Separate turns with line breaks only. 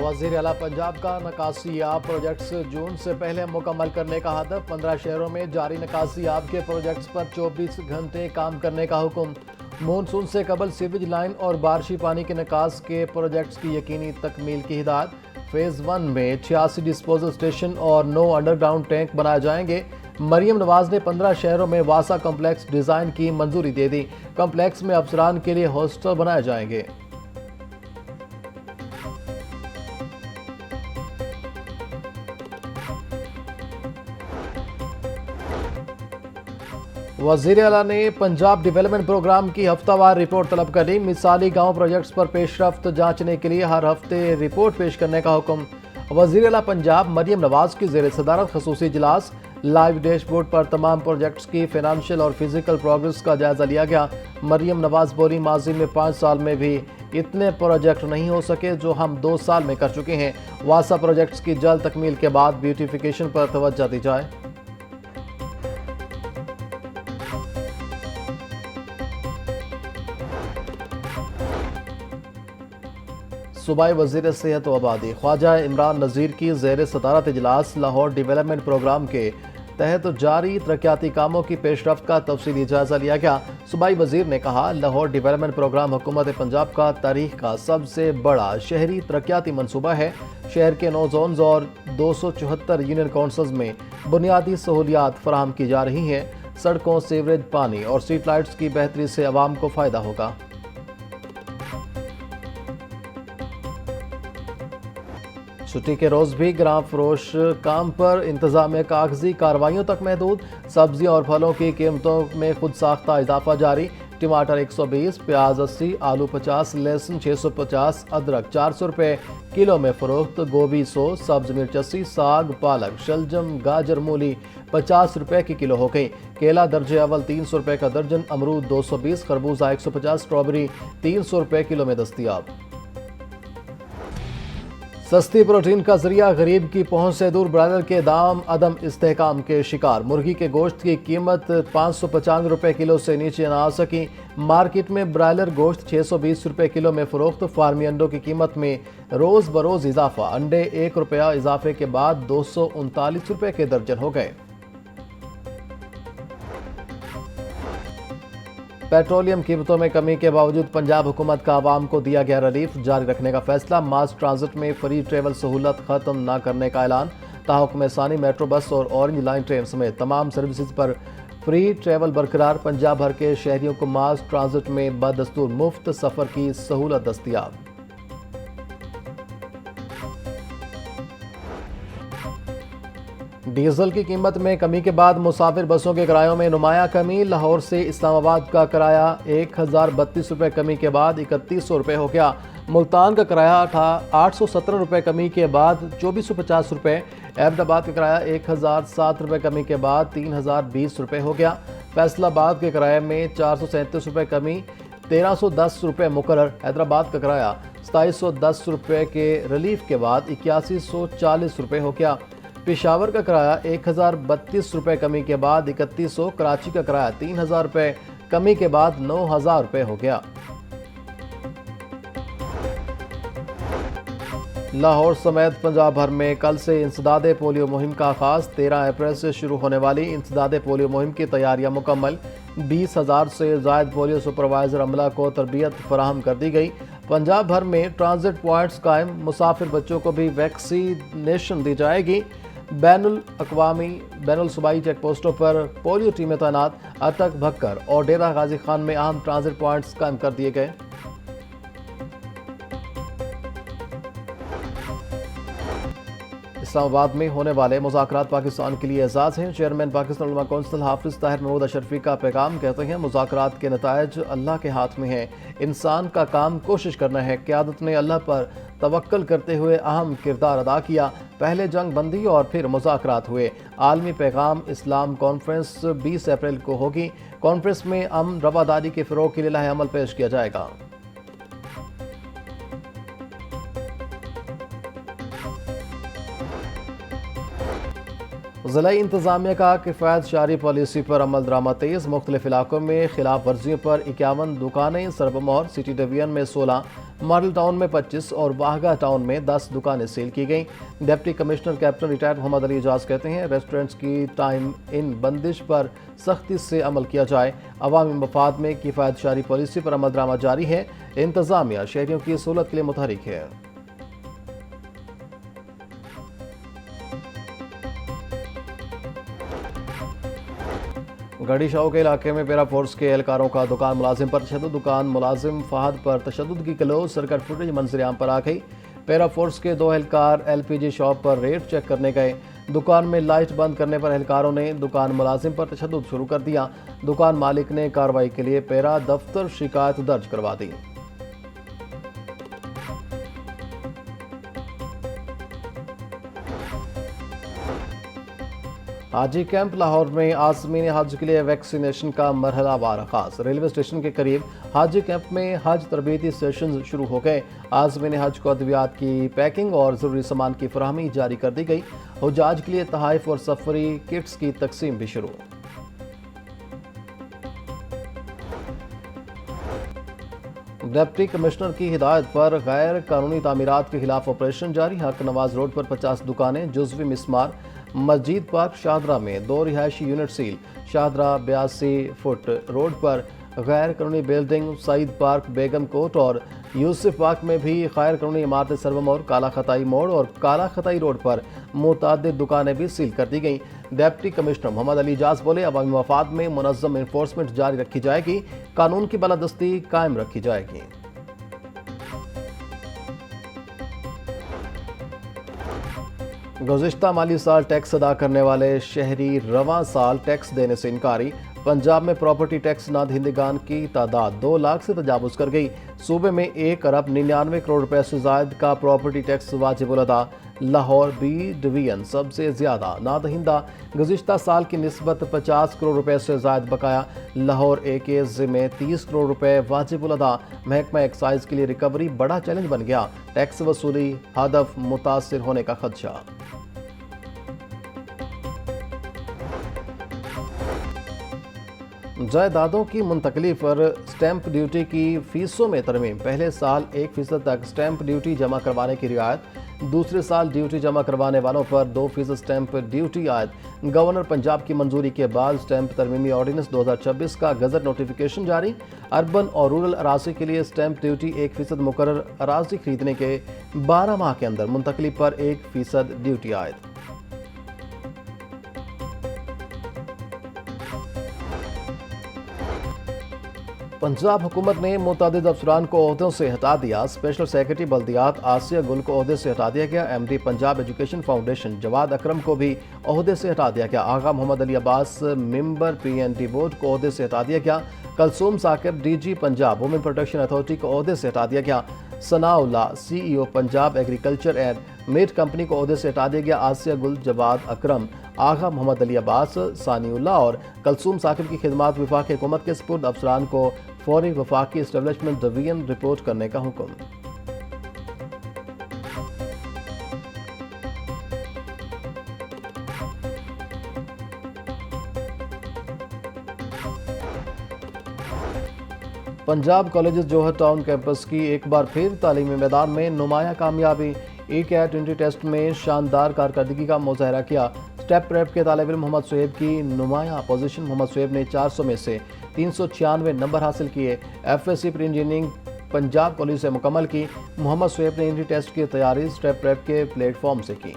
वज़ीर आला पंजाब का निकासी आब प्रोजेक्ट्स जून से पहले मुकम्मल करने का हदफ। 15 शहरों में जारी निकासी आब के प्रोजेक्ट्स पर 24 घंटे काम करने का हुक्म। मानसून से कबल सीवेज लाइन और बारिशी पानी के निकास के प्रोजेक्ट्स की यकीनी तकमील की हिदायत। फेज़ 1 में 86 डिस्पोजल स्टेशन और 9 अंडरग्राउंड टैंक बनाए जाएंगे। मरियम नवाज ने 15 शहरों में वासा कम्प्लेक्स डिज़ाइन की मंजूरी दे दी। कम्प्लेक्स में अफसरान के लिए हॉस्टल बनाए जाएंगे। वज़ीर आला ने पंजाब डेवलपमेंट प्रोग्राम की हफ्तावार रिपोर्ट तलब कर ली। मिसाली गांव प्रोजेक्ट्स पर पेशरफ्त जांचने के लिए हर हफ्ते रिपोर्ट पेश करने का हुक्म। वज़ीर आला पंजाब मरियम नवाज की ज़ेर सदारत खसूसी इजलास। लाइव डैशबोर्ड पर तमाम प्रोजेक्ट्स की फाइनेंशियल और फिजिकल प्रोग्रेस का जायजा लिया गया। मरियम नवाज बोली, माजी में 5 साल में भी इतने प्रोजेक्ट नहीं हो सके जो हम 2 साल में कर चुके हैं। वासा प्रोजेक्ट्स की जल्द तकमील के बाद ब्यूटिफिकेशन पर तवज्जो दी जाए। सूबाई वज़ीर सेहत व आबादी ख्वाजा इमरान नज़ीर की ज़ेर सदारत इजलास लाहौर डेवलपमेंट प्रोग्राम के तहत जारी तरक्याती कामों की पेशरफ्त का तफसीली जायजा लिया गया। सूबाई वज़ीर ने कहा, लाहौर डेवलपमेंट प्रोग्राम हुकूमत पंजाब का तारीख का सबसे बड़ा शहरी तरक्याती मनसूबा है। शहर के 9 जोन्स और 274 यूनियन काउंसिल्स में बुनियादी सहूलियात फराहम की जा रही हैं। सड़कों, सीवरेज, पानी और स्ट्रीट लाइट्स की बेहतरी से आवाम को फ़ायदा होगा। छुट्टी के रोज भी ग्राम फरोश काम पर इंतजाम कागजी कार्रवाइयों तक महदूद। सब्जियों और फलों की कीमतों में खुद साख्ता इजाफा जारी। टमाटर 120, प्याज 80, आलू 50, लहसुन 650, अदरक 400 रुपये किलो में फरोख्त। गोभी 100, सब्ज मिर्च 80, साग, पालक, शलजम, गाजर, मूली 50 रुपये की किलो हो गई। केला दर्जे अव्वल 300 रुपये का दर्जन, अमरूद 220, खरबूजा 150, स्ट्रॉबेरी 300 रुपये किलो में दस्तियाब। सस्ती प्रोटीन का जरिया गरीब की पहुंच से दूर। ब्रायलर के दाम अदम इस्तेहकाम के शिकार। मुर्गी के गोश्त की कीमत 595 रुपये किलो से नीचे न आ सकी। मार्केट में ब्रायलर गोश्त 620 रुपये किलो में फरोख्त। फार्मी अंडों की कीमत में रोज़ बरोज़ इजाफा। अंडे 1 रुपया इजाफे के बाद 239 रुपये के दर्जन हो गए। पेट्रोलियम कीमतों में कमी के बावजूद पंजाब हुकूमत का आवाम को दिया गया रिलीफ जारी रखने का फैसला। मास ट्रांजिट में फ्री ट्रेवल सहूलत खत्म न करने का ऐलान। ताहुक्म सानी मेट्रो बस और ऑरेंज लाइन ट्रेन समेत तमाम सर्विसेज पर फ्री ट्रेवल बरकरार। पंजाब भर के शहरियों को मास ट्रांजिट में बदस्तूर मुफ्त सफ़र की सहूलत दस्तियाब। डीजल की कीमत में कमी के बाद मुसाफिर बसों के किरायों में नुमाया कमी। लाहौर से इस्लामाबाद का किराया 1032 रुपये कमी के बाद 3100 रुपये हो गया। मुल्तान का किराया था 817 रुपये कमी के बाद 2450 रुपये। अहमदाबाद का किराया 1007 रुपये कमी के बाद 3020 रुपये हो गया। फैसलाबाद के किराए में 437 रुपये कमी 1310 रुपये मुकर्रर। हैदराबाद का किराया 2710 रुपये के रिलीफ के बाद 8140 रुपये हो गया। पेशावर का किराया 1032 रुपये कमी के बाद 3100। कराची का किराया 3000 रुपये कमी के बाद 9000 रुपये हो गया। लाहौर समेत पंजाब भर में कल से इंसदादे पोलियो मुहिम का आगाज। 13 अप्रैल से शुरू होने वाली इंसदादे पोलियो मुहिम की तैयारियां मुकम्मल। 20,000 से ज़ायद पोलियो सुपरवाइजर अमला को तरबियत फराहम कर दी गई। पंजाब भर में ट्रांजिट पॉइंट्स कायम। मुसाफिर बच्चों को भी वैक्सीनेशन दी जाएगी। बैनुल सूबाई चेक पोस्टों पर पोलियो टीमें तैनात। अटक, भक्कर और डेरा गाजी खान में अहम ट्रांजिट पॉइंट्स कायम कर दिए गए। इस्लामाबाद में होने वाले मुज़ाकरात पाकिस्तान के लिए एजाज़ हैं। चेयरमैन पाकिस्तान उलमा कौंसिल हाफिज़ ताहिर महमूद अशरफी का पैगाम कहते हैं, मुज़ाकरात के नताइज अल्लाह के हाथ में हैं। इंसान का काम कोशिश करना है। क़यादत ने अल्लाह पर तवक्कल करते हुए अहम किरदार अदा किया। पहले जंग बंदी और फिर मुज़ाकरात हुए। आलमी पैगाम इस्लाम कॉन्फ्रेंस 20 अप्रैल को होगी। कॉन्फ्रेंस में अमन रवादारी के फ़रोग़ के लिए लाहे अमल पेश किया जाएगा। ज़िला इंतज़ामिया का किफ़ायत शारी पॉलिसी पर अमल दरामद तेज़। मुख्तलिफ इलाकों में खिलाफ वर्जियों पर 51 दुकानें सरबमोहर। सिटी डिवीजन में 16, मॉडल टाउन में 25 और वाहगा टाउन में 10 दुकानें सील की गईं। Deputy commissioner captain retired Mohammad Ali Ejaz कहते हैं रेस्टोरेंट्स की टाइम इन बंदिश पर सख्ती से अमल किया जाए। अवामी मफाद में किफ़ायत शारी पॉलिसी पर अमल दरामद जारी है। इंतज़ामिया शहरियों की सहूलत के लिए मुतहरिक है। गढ़ी शाह के इलाके में पैरा फोर्स के एहलकारों का दुकान मुलाजिम पर तशद्दुद। दुकान मुलाजिम फहद पर तशद्दुद की क्लोज सर्किट फुटेज मंजर-ए-आम पर आ गई। पैरा फोर्स के 2 एहलकार LPG शॉप पर रेड चेक करने गए। दुकान में लाइट बंद करने पर एहलकारों ने दुकान मुलाजिम पर तशद्दुद शुरू कर दिया। दुकान मालिक ने कार्रवाई के लिए पैरा दफ्तर शिकायत दर्ज करवा दी। हाजी कैंप लाहौर में आज़मीन हज के लिए वैक्सीनेशन का मरहलावार आगाज। रेलवे स्टेशन के करीब हाजी कैंप में हज तरबीती सेशन शुरू हो गए। आज़मीन हज को अद्वियात की पैकिंग और ज़रूरी सामान की फराहमी जारी कर दी गई। हुज्जाज के लिए तहाइफ और सफरी किट्स की तकसीम भी शुरू। डिप्टी कमिश्नर की हिदायत पर गैर कानूनी तामीरात के खिलाफ ऑपरेशन जारी। हक नवाज रोड पर 50 दुकानें, जुज़वी मिसमार। मस्जिद पार्क शाहदरा में 2 रिहायशी unit seal. Shahdara 82 foot road पर गैर कानूनी बिल्डिंग। सईद पार्क, बेगम कोट और यूसुफ पार्क में भी गैर कानूनी इमारतें सरबमोहर। काला खताई मोड़ और काला खताई रोड पर मुतअद्दिद दुकानें भी सील कर दी गईं। डिप्टी कमिश्नर मोहम्मद अली एजाज बोले अवामी मफाद में मुनज़्ज़म इन्फोर्समेंट जारी रखी जाएगी। कानून की बालादस्ती कायम रखी जाएगी। गुज़िश्ता माली साल टैक्स अदा करने वाले शहरी रवां साल टैक्स देने से इनकारी। पंजाब में प्रॉपर्टी टैक्स नादहिंदगान की तादाद 2 लाख से तजावुज़ कर गई। सूबे में 1 अरब 99 करोड़ रुपए से ज़ायद का प्रॉपर्टी टैक्स वाजिबुल अदा। लाहौर B डिवीजन सबसे ज़्यादा नादहिंदा। गुज़िश्ता साल की निस्बत 50 करोड़ रुपए से ज़ायद बकाया। लाहौर A के ज़िम्मे 30 करोड़ रुपए वाजिबुल अदा। महकमा एक्साइज के लिए रिकवरी बड़ा चैलेंज बन गया। टैक्स वसूली हदफ मुतासिर होने का खदशा। जायदादों की मुंतकली पर स्टैंप ड्यूटी की फीसों में तरमीम। पहले साल 1% तक स्टैंप ड्यूटी जमा करवाने की रियायत। दूसरे साल ड्यूटी जमा करवाने वालों पर 2% स्टैंप ड्यूटी आयद। गवर्नर पंजाब की मंजूरी के बाद स्टैंप तरमीमी ऑर्डिनेंस 2026 का गजट नोटिफिकेशन जारी। अर्बन और रूरल अराजी के लिए स्टैंप ड्यूटी 1% मुकर्रर। अराजी खरीदने के 12 माह के अंदर मुंतकली पर 1% ड्यूटी आयद। पंजाब हुकूमत ने मुतअद्दिद अफसरान को ओहदों से हटा दिया। स्पेशल सेक्रेटरी बल्दियात आसिया गुल को ओहदे से हटा दिया गया। MD Punjab education foundation Jawad Akram को भी ओहदे से हटा दिया गया। Agha Mohammad Ali Abbas member PND board को ओहदे से हटा दिया गया। Kulsoom Saqib DG Punjab women protection authority को ओहदे से हटा दिया गया। Sanaullah CEO Punjab agriculture and meat company को ओहदे से हटा दिया गया। आसिया गुल, जवाद अकरम, आगा मोहम्मद अली अब्बास, सानीउल्लाह और कलसूम साकिब की खिदमात वफाकी हुकूमत के सपुर्द। अफसरान को फौरी वफाकी एस्टेब्लिशमेंट डिवीजन रिपोर्ट करने का हुक्म। पंजाब कॉलेज जौहर टाउन कैंपस की एक बार फिर तालीमी मैदान में नुमाया कामयाबी। ECAT इंट्री टेस्ट में शानदार कारकर्दगी का मुजाहरा किया। स्टेप प्रेप के तालिब इल्म मोहम्मद शुएब की नुमाया पोजीशन। मोहम्मद शुएब ने 400 में से 396 नंबर हासिल किए। FSC pre engineering Punjab college से मुकम्मल की। मोहम्मद शुएब ने इंट्री टेस्ट की तैयारी स्टेप प्रेप के प्लेटफॉर्म से की।